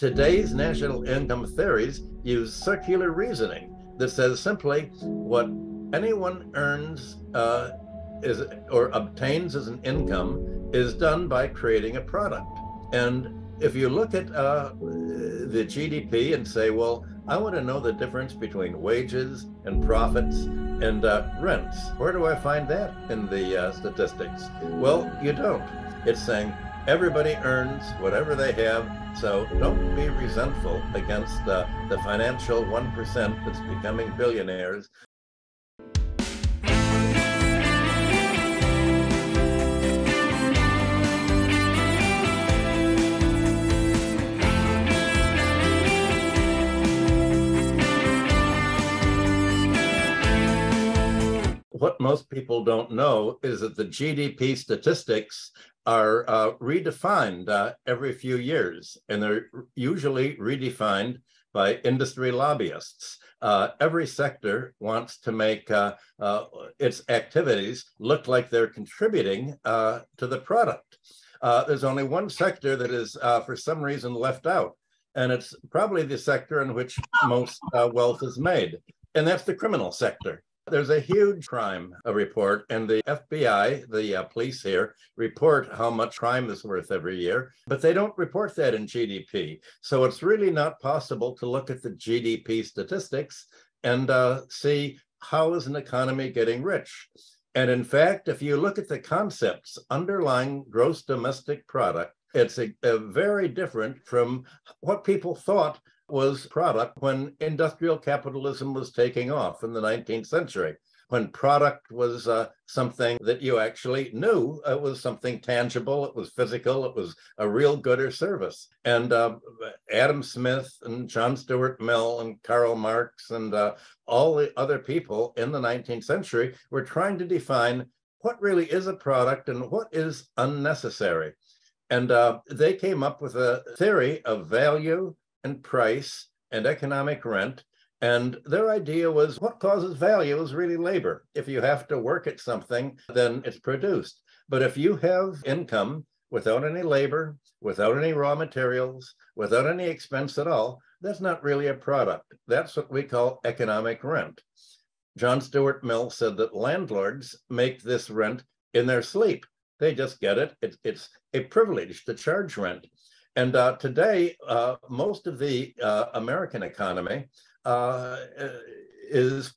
Today's national income theories use circular reasoning that says simply what anyone earns is or obtains as an income is done by creating a product. And if you look at the GDP and say, well, I want to know the difference between wages and profits and rents, where do I find that in the statistics? Well, you don't. It's saying everybody earns whatever they have, so don't be resentful against the financial 1% that's becoming billionaires. What most people don't know is that the GDP statistics are redefined every few years, and they're usually redefined by industry lobbyists. Every sector wants to make its activities look like they're contributing to the product. There's only one sector that is, for some reason, left out, and it's probably the sector in which most wealth is made, and that's the criminal sector. There's a huge crime report, and the FBI, the police here, report how much crime is worth every year, but they don't report that in GDP. So it's really not possible to look at the GDP statistics and see how is an economy getting rich. And in fact, if you look at the concepts underlying gross domestic product, it's a very different from what people thought was product when industrial capitalism was taking off in the 19th century, when product was something that you actually knew. It was something tangible, it was physical, it was a real good or service. And Adam Smith and John Stuart Mill and Karl Marx and all the other people in the 19th century were trying to define what really is a product and what is unnecessary. And they came up with a theory of value and price and economic rent. And their idea was what causes value is really labor. If you have to work at something, then it's produced. But if you have income without any labor, without any raw materials, without any expense at all, that's not really a product. That's what we call economic rent. John Stuart Mill said that landlords make this rent in their sleep. They just get it. It's a privilege to charge rent. And today, most of the American economy is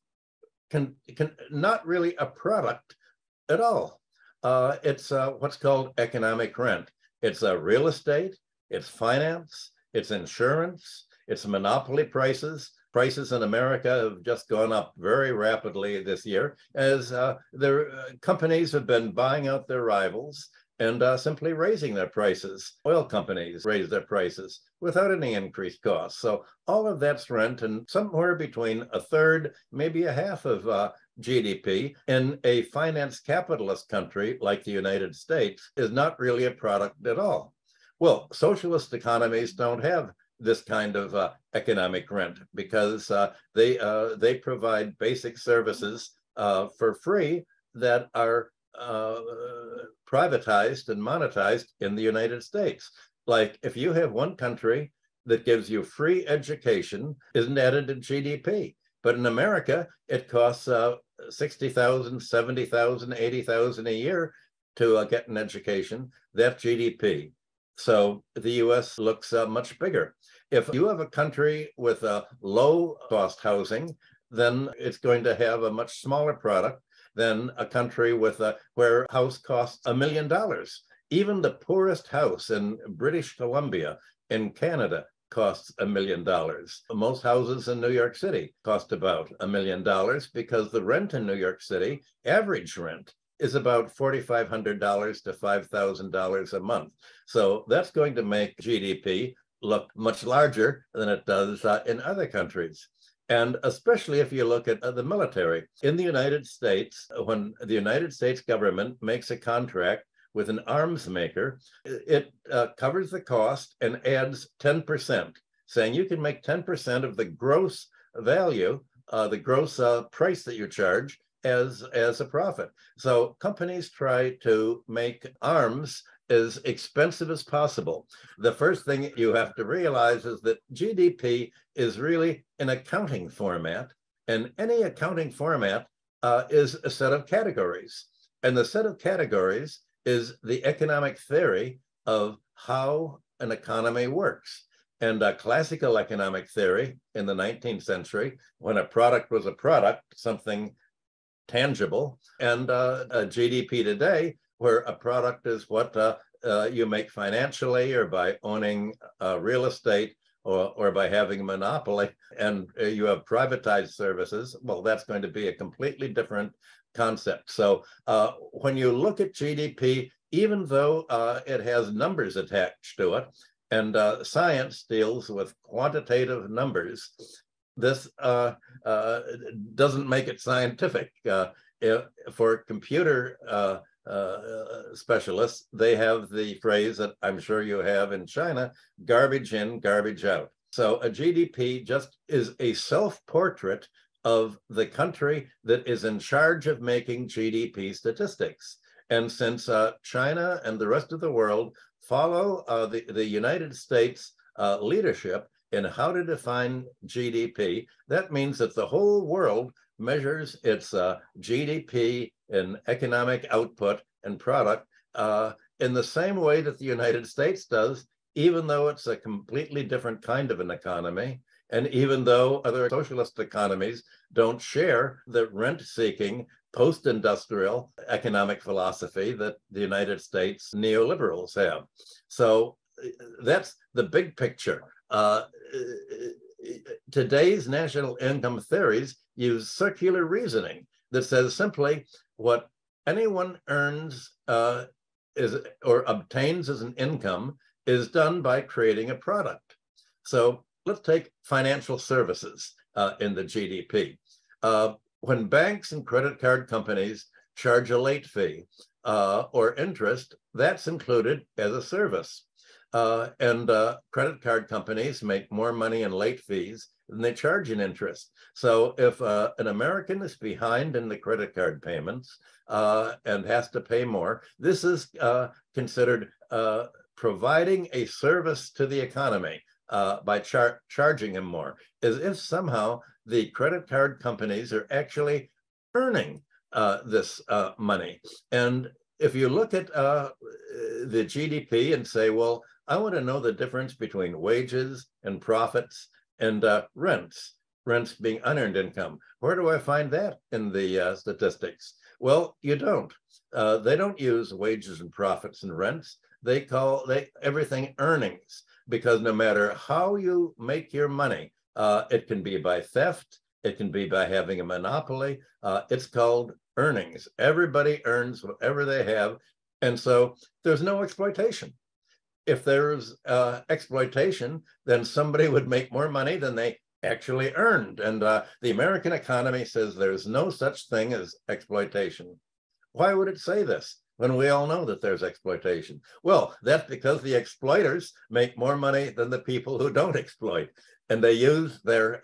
not really a product at all. It's what's called economic rent. It's real estate, it's finance, it's insurance, it's monopoly prices. Prices in America have just gone up very rapidly this year as their companies have been buying out their rivals and simply raising their prices. Oil companies raise their prices without any increased costs. So all of that's rent, and somewhere between a third, maybe a half of GDP in a finance capitalist country like the United States is not really a product at all. Well, socialist economies don't have this kind of economic rent because they provide basic services for free that are privatized and monetized in the United States. Like if you have one country that gives you free education, isn't added to GDP. But in America, it costs $60,000, $70,000, $80,000 a year to get an education. That's GDP. So the US looks much bigger. If you have a country with a low cost housing, then it's going to have a much smaller product than a country with where house costs $1 million. Even the poorest house in British Columbia in Canada costs $1 million. Most houses in New York City cost about $1 million because the rent in New York City, average rent, is about $4,500 to $5,000 a month. So that's going to make GDP look much larger than it does in other countries. And especially if you look at the military. In the United States, when the United States government makes a contract with an arms maker, it covers the cost and adds 10%, saying you can make 10% of the gross value, the gross price that you charge as a profit. So companies try to make arms as expensive as possible. The first thing you have to realize is that GDP is really an accounting format, and any accounting format is a set of categories. And the set of categories is the economic theory of how an economy works. And classical economic theory in the 19th century, when a product was a product, something tangible, and a GDP today, where a product is what you make financially or by owning real estate or by having a monopoly, and you have privatized services, well, that's going to be a completely different concept. So when you look at GDP, even though it has numbers attached to it, and science deals with quantitative numbers, this doesn't make it scientific. For computer specialists, they have the phrase that I'm sure you have in China, garbage in, garbage out. So a GDP just is a self-portrait of the country that is in charge of making GDP statistics. And since China and the rest of the world follow the United States leadership in how to define GDP, that means that the whole world measures its GDP and economic output and product in the same way that the United States does, even though it's a completely different kind of an economy, and even though other socialist economies don't share the rent-seeking post-industrial economic philosophy that the United States neoliberals have. So that's the big picture. Today's national income theories use circular reasoning that says simply what anyone earns or obtains as an income is done by creating a product. So let's take financial services in the GDP. When banks and credit card companies charge a late fee or interest, that's included as a service. And credit card companies make more money in late fees than they charge in interest. So if an American is behind in the credit card payments and has to pay more, this is considered providing a service to the economy by charging him more, as if somehow the credit card companies are actually earning this money. And if you look at the GDP and say, well, I want to know the difference between wages and profits and rents being unearned income. Where do I find that in the statistics? Well, you don't. They don't use wages and profits and rents. They call everything earnings, because no matter how you make your money, it can be by theft, it can be by having a monopoly, it's called earnings. Everybody earns whatever they have, and so there's no exploitation. If there's exploitation, then somebody would make more money than they actually earned. And the American economy says there's no such thing as exploitation. Why would it say this when we all know that there's exploitation? Well, that's because the exploiters make more money than the people who don't exploit. And they use their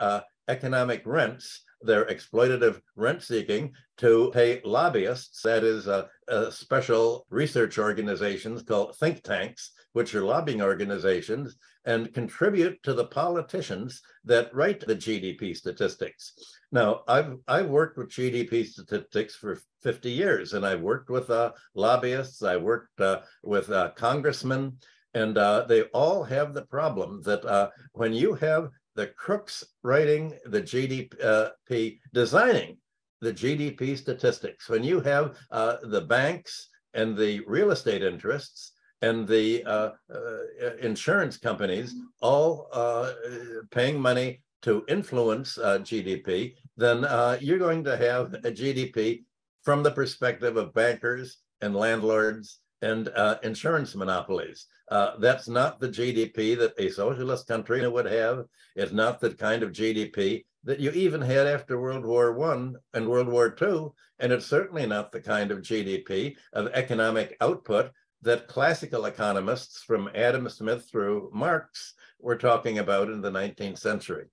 economic rents, their exploitative rent seeking, to pay lobbyists, that is special research organizations called think tanks, which are lobbying organizations, and contribute to the politicians that write the GDP statistics. Now, I've worked with GDP statistics for 50 years, and I've worked with lobbyists, I worked with congressmen, and they all have the problem that when you have the crooks writing the GDP, designing the GDP statistics, when you have the banks and the real estate interests and the insurance companies all paying money to influence GDP, then you're going to have a GDP from the perspective of bankers and landlords and insurance monopolies. That's not the GDP that a socialist country would have. It's not the kind of GDP that you even had after World War I and World War II, and it's certainly not the kind of GDP of economic output that classical economists from Adam Smith through Marx were talking about in the 19th century.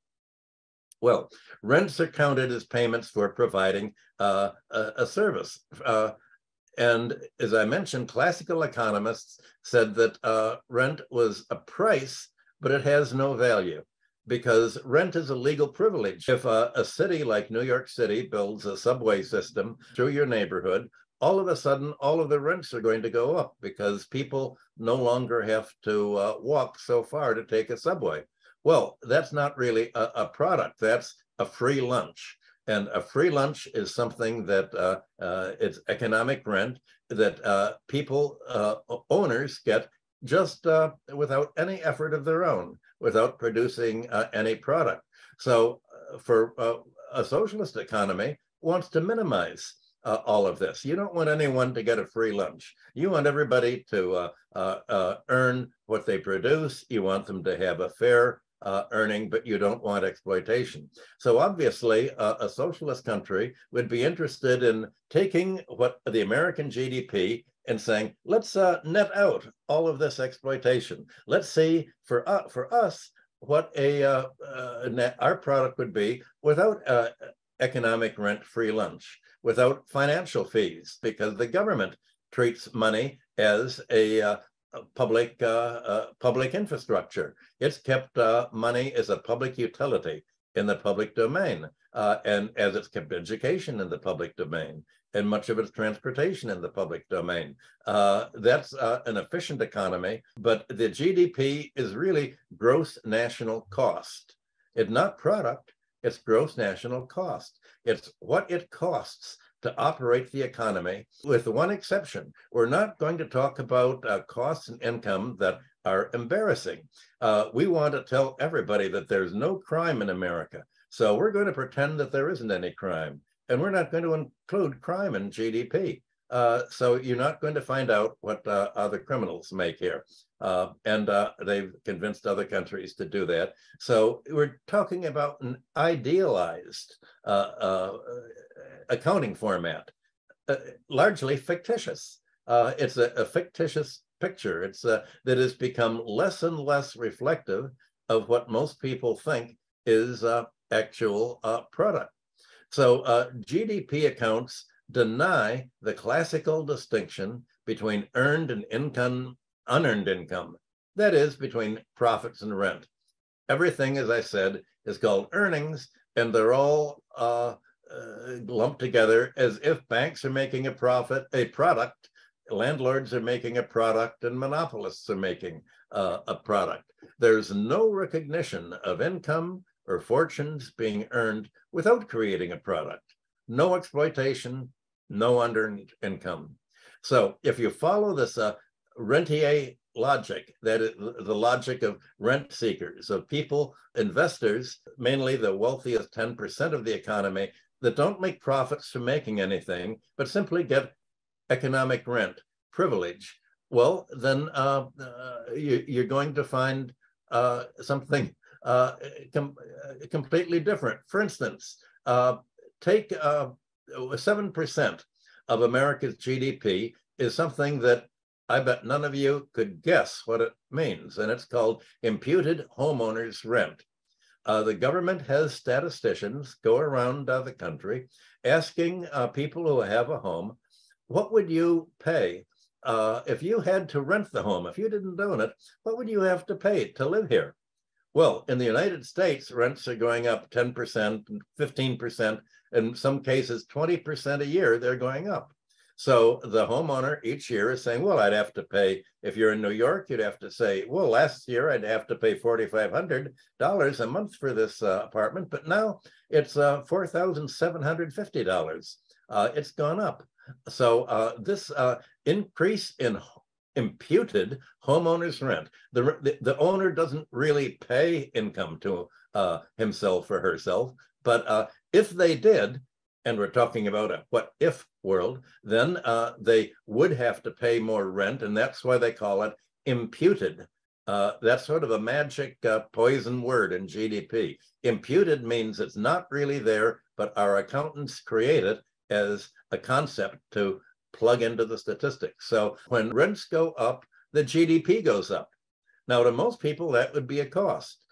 Well, rents are counted as payments for providing a service. And as I mentioned, classical economists said that rent was a price, but it has no value because rent is a legal privilege. If a city like New York City builds a subway system through your neighborhood, all of a sudden, all of the rents are going to go up because people no longer have to walk so far to take a subway. Well, that's not really a product. That's a free lunch. And a free lunch is something that it's economic rent that people, owners get just without any effort of their own, without producing any product. So for a socialist economy wants to minimize all of this. You don't want anyone to get a free lunch. You want everybody to earn what they produce. You want them to have a fair earning, but you don't want exploitation. So obviously, a socialist country would be interested in taking what the American GDP and saying, let's net out all of this exploitation. Let's see for us what our product would be without economic rent-free lunch, without financial fees, because the government treats money as a public infrastructure. It's kept money as a public utility in the public domain, and as it's kept education in the public domain, and much of its transportation in the public domain. That's an efficient economy, but the GDP is really gross national cost. It's not product, it's gross national cost. It's what it costs to operate the economy, with one exception. We're not going to talk about costs and income that are embarrassing. We want to tell everybody that there's no crime in America. So we're going to pretend that there isn't any crime. And we're not going to include crime in GDP. So you're not going to find out what other criminals make here. And they've convinced other countries to do that. So we're talking about an idealized accounting format, largely fictitious. It's a fictitious picture. It's that has become less and less reflective of what most people think is actual product. So GDP accounts deny the classical distinction between earned and unearned income. That is, between profits and rent. Everything, as I said, is called earnings, and they're all lumped together as if banks are making a product, landlords are making a product, and monopolists are making a product. There's no recognition of income or fortunes being earned without creating a product. No exploitation, no unearned income. So if you follow this rentier logic, that is the logic of rent seekers, of people, investors, mainly the wealthiest 10% of the economy, that don't make profits from making anything, but simply get economic rent privilege, well, then you're going to find something completely different. For instance, take 7% of America's GDP is something that I bet none of you could guess what it means, and it's called imputed homeowners rent. The government has statisticians go around the country asking people who have a home, what would you pay if you had to rent the home? If you didn't own it, what would you have to pay to live here? Well, in the United States, rents are going up 10%, 15%, in some cases 20% a year, they're going up. So the homeowner each year is saying, well, I'd have to pay, if you're in New York, you'd have to say, well, last year I'd have to pay $4,500 a month for this apartment, but now it's $4,750. It's gone up. So this increase in imputed homeowner's rent, the owner doesn't really pay income to himself or herself, but if they did, and we're talking about a what if world, then they would have to pay more rent, and that's why they call it imputed. That's sort of a magic poison word in GDP. Imputed means it's not really there, but our accountants create it as a concept to plug into the statistics. So when rents go up, the GDP goes up. Now, to most people, that would be a cost.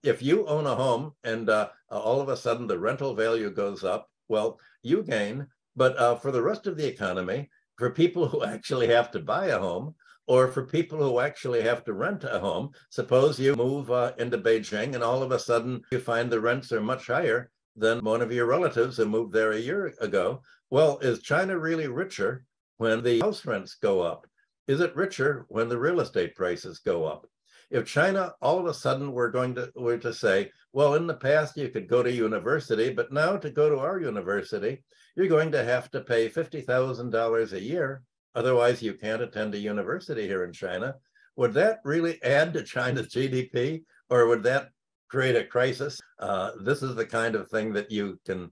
If you own a home and all of a sudden the rental value goes up, well, you gain. But for the rest of the economy, for people who actually have to buy a home or for people who actually have to rent a home. Suppose you move into Beijing and all of a sudden you find the rents are much higher than one of your relatives who moved there a year ago. Well, is China really richer when the house rents go up? Is it richer when the real estate prices go up? If China all of a sudden were to say, well, in the past you could go to university, but now to go to our university, you're going to have to pay $50,000 a year. Otherwise, you can't attend a university here in China. Would that really add to China's GDP, or would that create a crisis? This is the kind of thing that you can,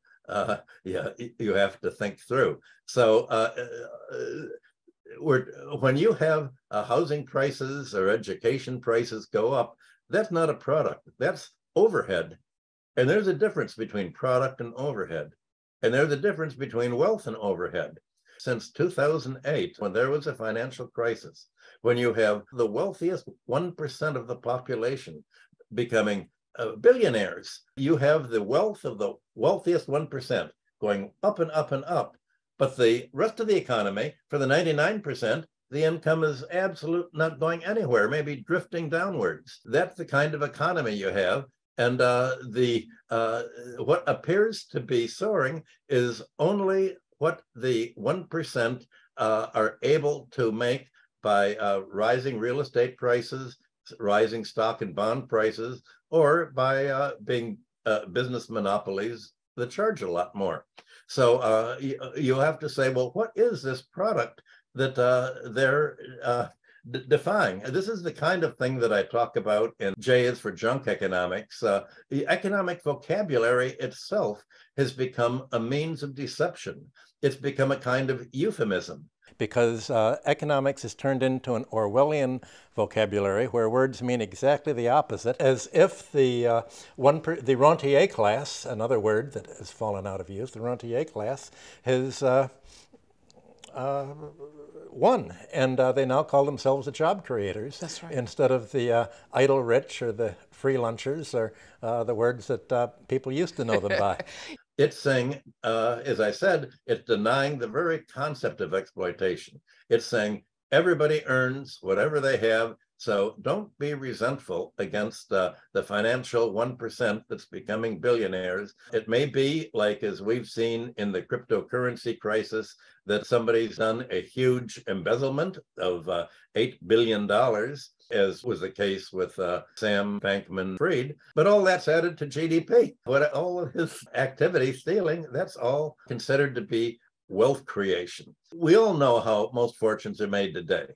you have to think through. So when you have housing prices or education prices go up, that's not a product, that's overhead. And there's a difference between product and overhead. And there's a difference between wealth and overhead. Since 2008, when there was a financial crisis, when you have the wealthiest 1% of the population becoming billionaires, you have the wealth of the wealthiest 1% going up and up and up. But the rest of the economy, for the 99%, the income is not going anywhere, maybe drifting downwards. That's the kind of economy you have. And what appears to be soaring is only what the 1% are able to make by rising real estate prices, rising stock and bond prices, or by being business monopolies that charge a lot more. So you have to say, well, what is this product that they're defying? This is the kind of thing that I talk about in J is for Junk economics. The economic vocabulary itself has become a means of deception. It's become a kind of euphemism. Because economics has turned into an Orwellian vocabulary where words mean exactly the opposite, as if the rentier class, another word that has fallen out of use, the rentier class has won, and they now call themselves the job creators. That's right. Instead of the idle rich or the free lunchers, or the words that people used to know them by. It's saying, as I said, it's denying the very concept of exploitation. It's saying everybody earns whatever they have, so don't be resentful against the financial 1% that's becoming billionaires. It may be like, as we've seen in the cryptocurrency crisis, that somebody's done a huge embezzlement of $8 billion, as was the case with Sam Bankman-Fried. But all that's added to GDP. What all of his activity stealing, that's all considered to be wealth creation. We all know how most fortunes are made today.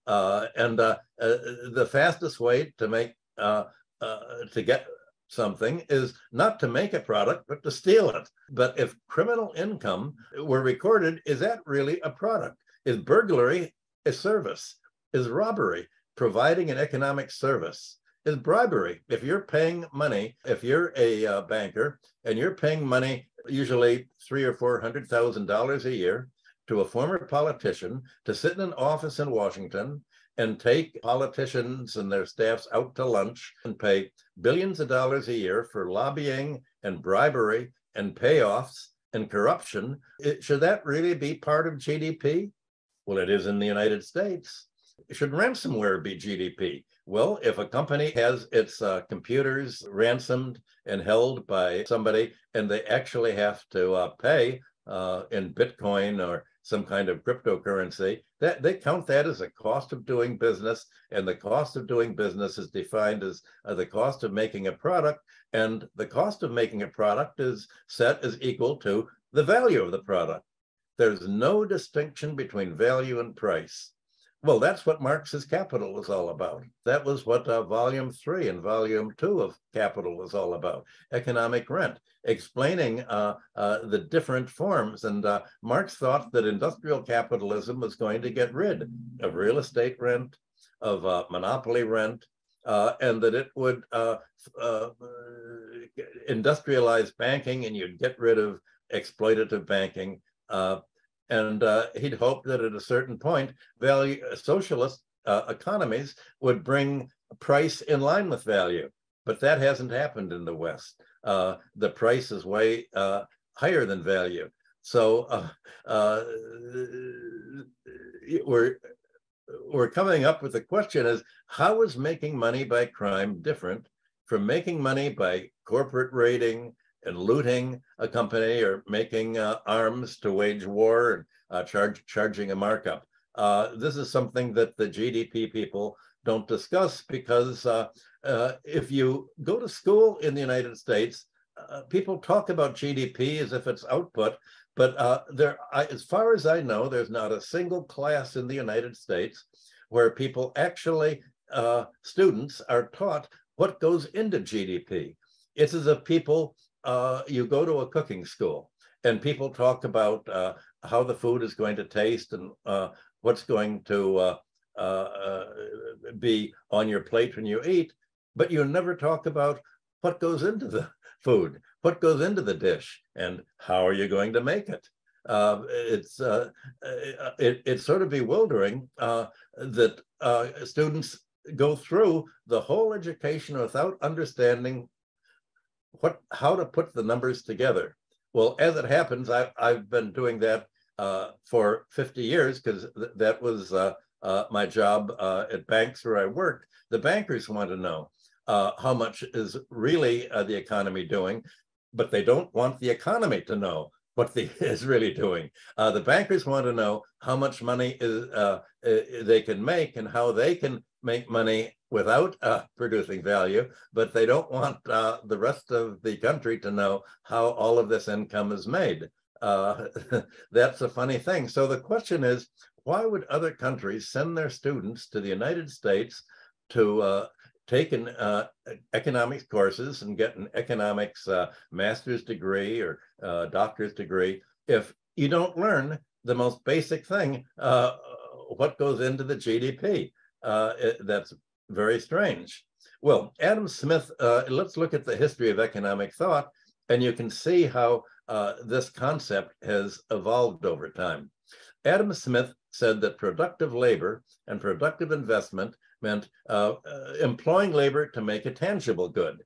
The fastest way to make to get something is not to make a product, but to steal it. But if criminal income were recorded, is that really a product? Is burglary a service? Is robbery providing an economic service? Is bribery, if you're paying money, if you're a banker and you're paying money, usually $300,000 or $400,000 a year, to a former politician to sit in an office in Washington and take politicians and their staffs out to lunch and pay billions of dollars a year for lobbying and bribery and payoffs and corruption, should that really be part of GDP? Well, it is in the United States. Should ransomware be GDP? Well, if a company has its computers ransomed and held by somebody and they actually have to pay in Bitcoin or some kind of cryptocurrency, that they count that as a cost of doing business, and the cost of doing business is defined as the cost of making a product, and the cost of making a product is set as equal to the value of the product. There's no distinction between value and price. Well, that's what Marx's Capital is all about. That was what Volume 3 and Volume 2 of Capital was all about, economic rent, explaining the different forms. And Marx thought that industrial capitalism was going to get rid of real estate rent, of monopoly rent, and that it would industrialize banking, and you'd get rid of exploitative banking. And he'd hoped that at a certain point, socialist economies would bring price in line with value. But that hasn't happened in the West. The price is way higher than value. So we're coming up with the question is, how is making money by crime different from making money by corporate raiding and looting a company, or making arms to wage war and charging a markup? This is something that the GDP people don't discuss, because if you go to school in the United States, people talk about GDP as if it's output, but as far as I know, there's not a single class in the United States where people actually, students are taught what goes into GDP. It's as if people, you go to a cooking school and people talk about how the food is going to taste and what's going to be on your plate when you eat, but you never talk about what goes into the food, what goes into the dish, and how are you going to make it. It's sort of bewildering that students go through the whole education without understanding how to put the numbers together. Well, as it happens, I've been doing that for 50 years, because that was my job at banks where I worked. The bankers want to know how much is really the economy doing, but they don't want the economy to know what is really doing. The bankers want to know how much money they can make and how they can make money without producing value, but they don't want the rest of the country to know how all of this income is made. That's a funny thing. So the question is, why would other countries send their students to the United States to take an economics courses and get an economics master's degree or doctor's degree if you don't learn the most basic thing, what goes into the GDP? That's very strange. Well, Adam Smith, let's look at the history of economic thought, and you can see how this concept has evolved over time. Adam Smith said that productive labor and productive investment meant employing labor to make a tangible good.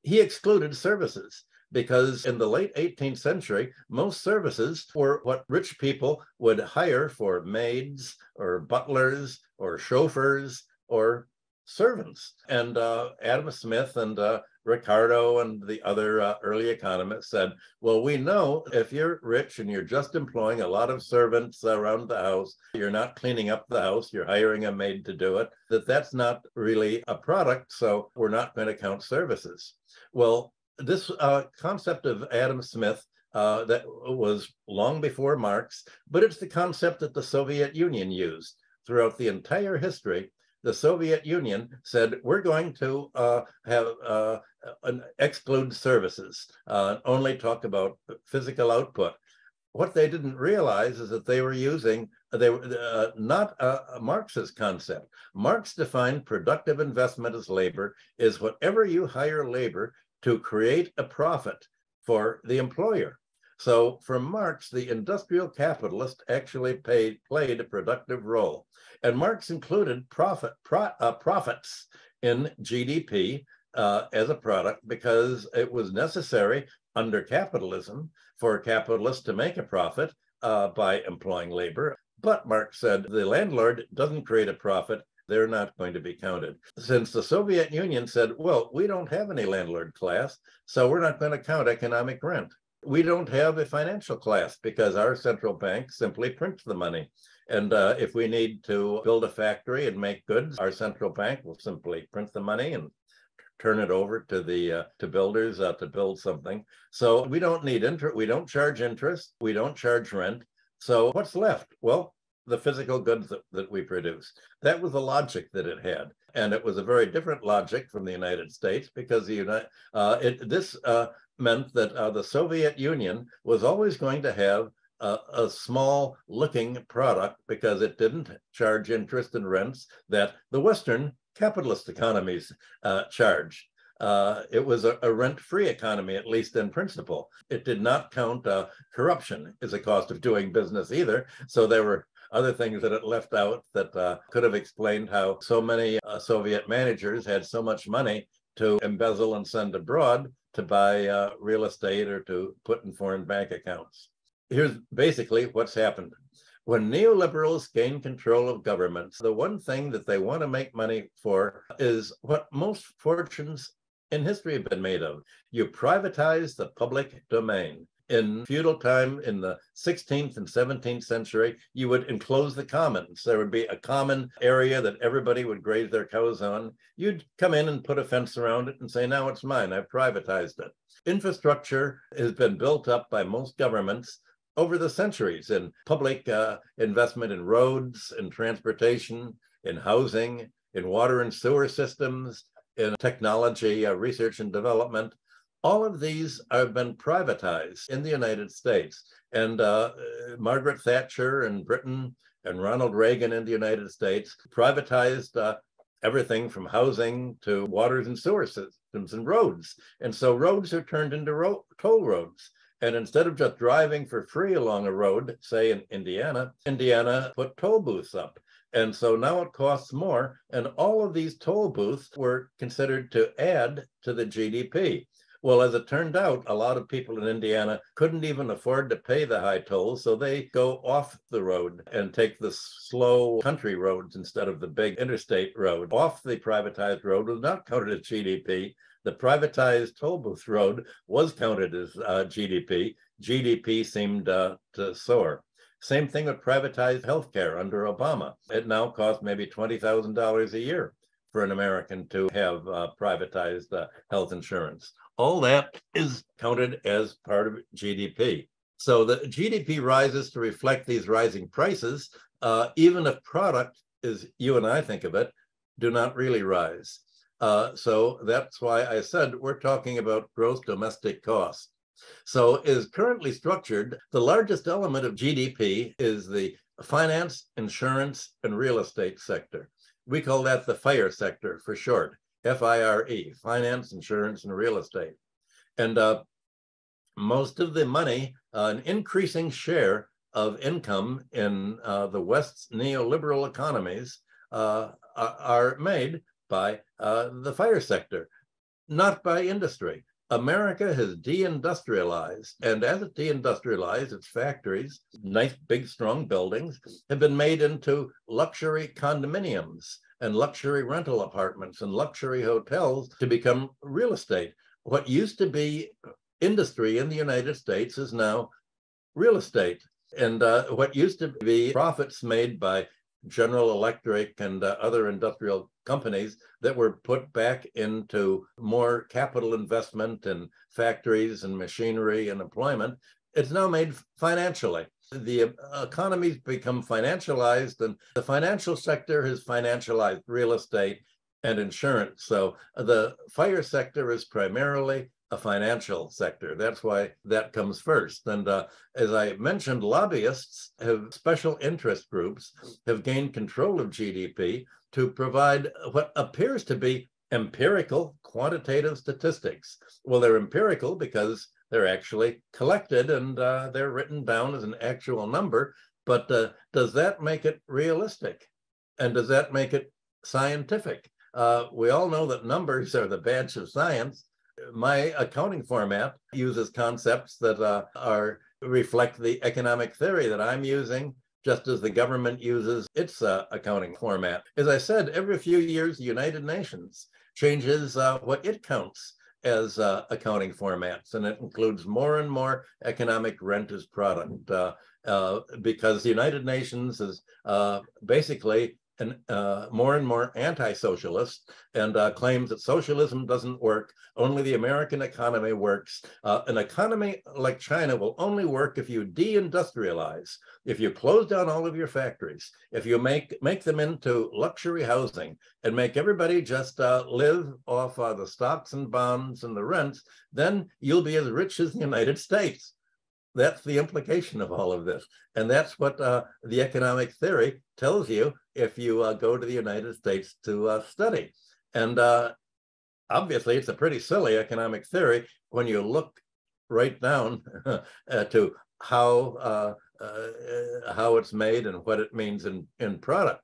He excluded services because in the late 18th century, most services were what rich people would hire for maids or butlers or chauffeurs or servants. And Adam Smith and Ricardo and the other early economists said, well, we know if you're rich and you're just employing a lot of servants around the house, you're not cleaning up the house, you're hiring a maid to do it, that's not really a product, so we're not going to count services. Well, this concept of Adam Smith that was long before Marx, but it's the concept that the Soviet Union used throughout the entire history. The Soviet Union said, we're going to exclude services, only talk about physical output. What they didn't realize is that they were using, not a Marxist concept. Marx defined productive investment as labor is whatever you hire labor to create a profit for the employer. So for Marx, the industrial capitalist actually played a productive role. And Marx included profits in GDP as a product because it was necessary under capitalism for capitalists to make a profit by employing labor. But Marx said the landlord doesn't create a profit, they're not going to be counted. Since the Soviet Union said, well, we don't have any landlord class, so we're not going to count economic rent. We don't have a financial class because our central bank simply prints the money. And if we need to build a factory and make goods, our central bank will simply print the money and turn it over to the to builders to build something. So we don't need interest. We don't charge interest. We don't charge rent. So what's left? Well, the physical goods that we produce. That was the logic that it had. And it was a very different logic from the United States because this meant that the Soviet Union was always going to have a small looking product because it didn't charge interest and rents that the Western capitalist economies charged. It was a rent-free economy, at least in principle. It did not count corruption as a cost of doing business either. So there were other things that it left out that could have explained how so many Soviet managers had so much money to embezzle and send abroad to buy real estate or to put in foreign bank accounts. Here's basically what's happened. When neoliberals gain control of governments, the one thing that they want to make money for is what most fortunes in history have been made of. You privatize the public domain. In feudal time, in the 16th and 17th century, you would enclose the commons. There would be a common area that everybody would graze their cows on. You'd come in and put a fence around it and say, now it's mine, I've privatized it. Infrastructure has been built up by most governments over the centuries in public investment in roads, in transportation, in housing, in water and sewer systems, in technology, research and development. All of these have been privatized in the United States. And Margaret Thatcher in Britain and Ronald Reagan in the United States privatized everything from housing to waters and sewer systems and roads. And so roads are turned into toll roads. And instead of just driving for free along a road, say in Indiana, Indiana put toll booths up. And so now it costs more. And all of these toll booths were considered to add to the GDP. Well, as it turned out, a lot of people in Indiana couldn't even afford to pay the high tolls, so they go off the road and take the slow country roads instead of the big interstate road. Off the privatized road was not counted as GDP. The privatized toll booth road was counted as GDP. GDP seemed to soar. Same thing with privatized healthcare under Obama. It now costs maybe $20,000 a year for an American to have privatized health insurance. All that is counted as part of GDP. So the GDP rises to reflect these rising prices, even if product, as you and I think of it, do not really rise. So that's why I said we're talking about gross domestic cost. So is currently structured, the largest element of GDP is the finance, insurance, and real estate sector. We call that the FIRE sector for short, FIRE, finance, insurance, and real estate. And most of the money, an increasing share of income in the West's neoliberal economies are made by the FIRE sector, not by industry. America has deindustrialized, and as it deindustrialized, its factories, nice, big, strong buildings, have been made into luxury condominiums and luxury rental apartments and luxury hotels to become real estate. What used to be industry in the United States is now real estate. And what used to be profits made by General Electric and other industrial companies that were put back into more capital investment in factories and machinery and employment, it's now made financially. The economy's become financialized, and the financial sector has financialized real estate and insurance. So the FIRE sector is primarily a financial sector. That's why that comes first. And as I mentioned, lobbyists have special interest groups have gained control of GDP to provide what appears to be empirical quantitative statistics. Well, they're empirical because they're actually collected and they're written down as an actual number. But does that make it realistic? And does that make it scientific? We all know that numbers are the badge of science. My accounting format uses concepts that reflect the economic theory that I'm using, just as the government uses its accounting format. As I said, every few years, the United Nations changes what it counts as accounting formats, and it includes more and more economic rent as product, because the United Nations is basically more and more anti-socialist and claims that socialism doesn't work. Only the American economy works. An economy like China will only work if you deindustrialize, if you close down all of your factories, if you make them into luxury housing and make everybody just live off the stocks and bonds and the rents, then you'll be as rich as the United States. That's the implication of all of this. And that's what the economic theory tells you if you go to the United States to study. And obviously, it's a pretty silly economic theory when you look right down to how it's made and what it means in product.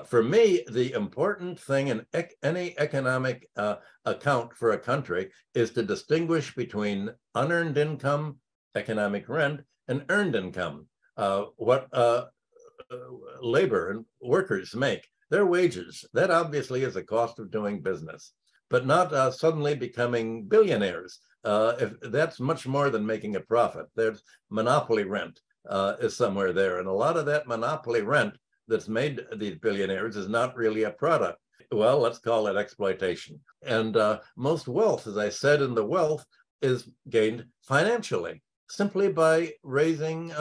For me, the important thing in any economic account for a country is to distinguish between unearned income, economic rent, and earned income, what labor and workers make, their wages. That obviously is a cost of doing business, but not suddenly becoming billionaires. If that's much more than making a profit. There's monopoly rent is somewhere there. And a lot of that monopoly rent that's made these billionaires is not really a product. Well, let's call it exploitation. And most wealth, as I said, in the wealth is gained financially, simply by raising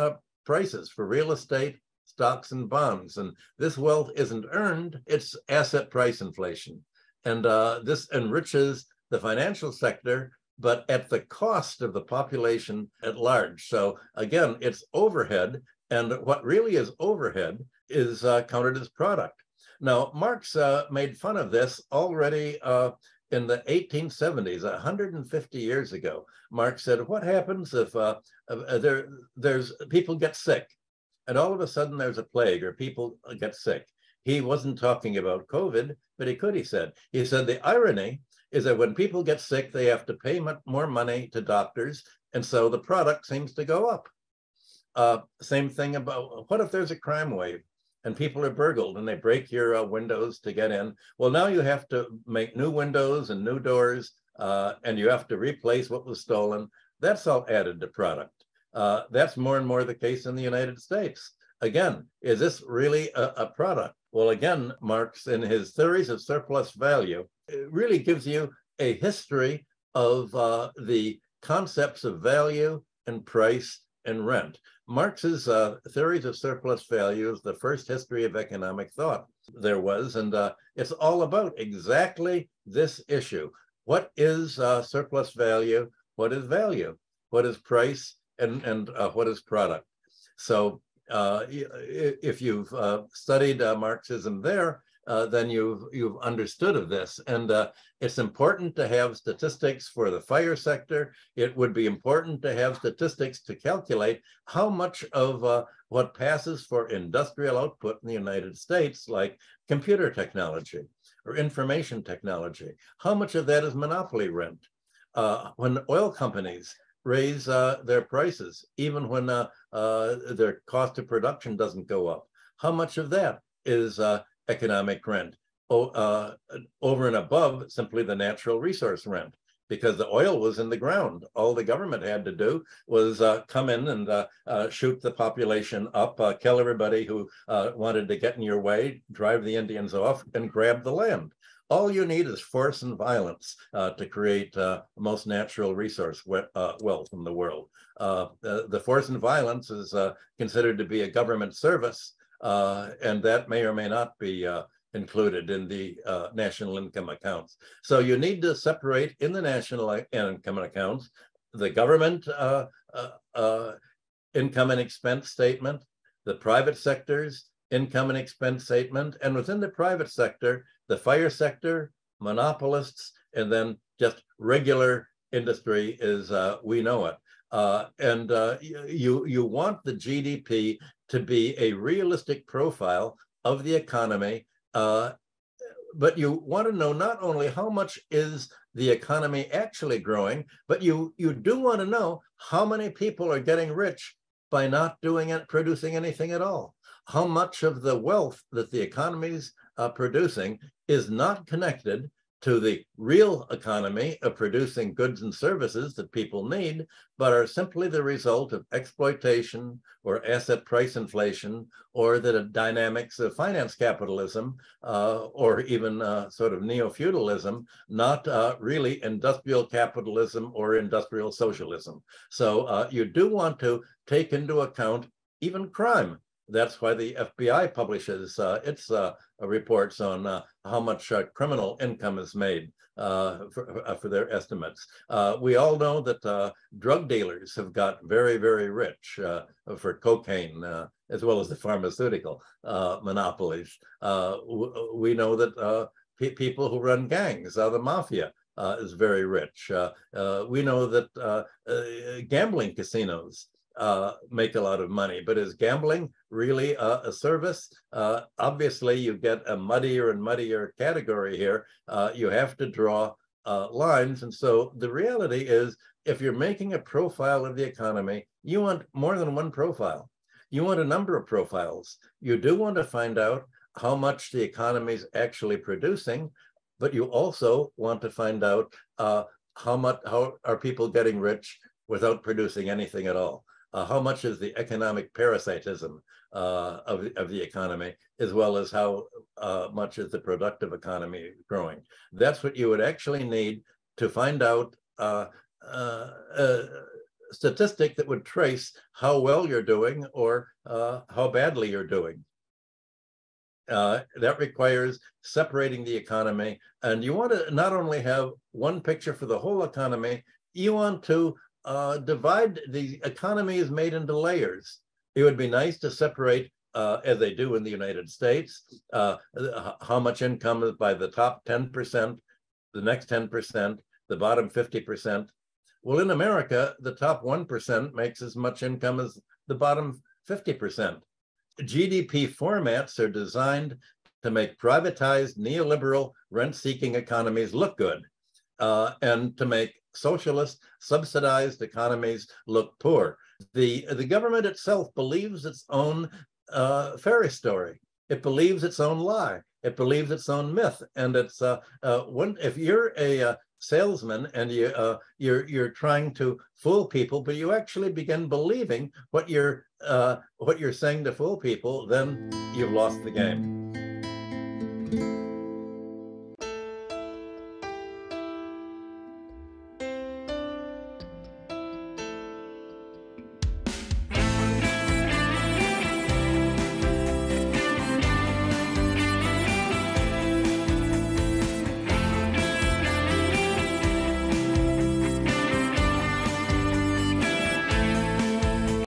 prices for real estate, stocks, and bonds. And this wealth isn't earned, it's asset price inflation. And this enriches the financial sector, but at the cost of the population at large. So again, it's overhead, and what really is overhead is counted as product. Now, Marx made fun of this already in the 1870s, 150 years ago. Marx said, what happens if there's people get sick, and all of a sudden there's a plague or people get sick? He wasn't talking about COVID, but he could, he said. He said the irony is that when people get sick, they have to pay much more money to doctors, and so the product seems to go up. Same thing about, what if there's a crime wave and people are burgled and they break your windows to get in? Well, now you have to make new windows and new doors, and you have to replace what was stolen. That's all added to product. That's more and more the case in the United States. Again, is this really a product? Well, again, Marx, in his theories of surplus value, it really gives you a history of the concepts of value and price and rent. Marx's theories of surplus value is the first history of economic thought there was, and it's all about exactly this issue. What is surplus value? What is value? What is price? And what is product? So if you've studied Marxism there, then you've understood of this. And it's important to have statistics for the fire sector. It would be important to have statistics to calculate how much of what passes for industrial output in the United States, like computer technology or information technology, how much of that is monopoly rent? When oil companies raise their prices, even when their cost of production doesn't go up, how much of that is economic rent over and above simply the natural resource rent? Because the oil was in the ground. All the government had to do was come in and shoot the population up, kill everybody who wanted to get in your way, drive the Indians off, and grab the land. All you need is force and violence to create most natural resource wealth in the world. The force and violence is considered to be a government service, and that may or may not be included in the national income accounts. So you need to separate in the national income accounts the government income and expense statement, the private sector's income and expense statement, and within the private sector, the fire sector, monopolists, and then just regular industry as we know it. You want the GDP to be a realistic profile of the economy, but you want to know not only how much is the economy actually growing, but you do want to know how many people are getting rich by not doing it, producing anything at all. How much of the wealth that the economy's producing is not connected to the real economy of producing goods and services that people need, but are simply the result of exploitation or asset price inflation or the dynamics of finance capitalism or even sort of neo-feudalism, not really industrial capitalism or industrial socialism. So you do want to take into account even crime. That's why the FBI publishes its reports on how much criminal income is made for their estimates. We all know that drug dealers have got very, very rich for cocaine, as well as the pharmaceutical monopolies. We know that people who run gangs, the mafia, is very rich. We know that gambling casinos make a lot of money, but is gambling really a service? Obviously, you get a muddier and muddier category here. You have to draw lines. And so the reality is, if you're making a profile of the economy, you want more than one profile. You want a number of profiles. You do want to find out how much the economy is actually producing, but you also want to find out how are people getting rich without producing anything at all. How much is the economic parasitism of the economy, as well as how much is the productive economy growing. That's what you would actually need to find out a statistic that would trace how well you're doing or how badly you're doing. That requires separating the economy. And you want to not only have one picture for the whole economy, you want to divide the economy is made into layers. It would be nice to separate, as they do in the United States, how much income is by the top 10%, the next 10%, the bottom 50%. Well, in America, the top 1% makes as much income as the bottom 50%. GDP formats are designed to make privatized neoliberal rent-seeking economies look good and to make socialist subsidized economies look poor. The government itself believes its own fairy story. It believes its own lie. It believes its own myth. And it's if you're a salesman and you're trying to fool people, but you actually begin believing what you're saying to fool people, then you've lost the game.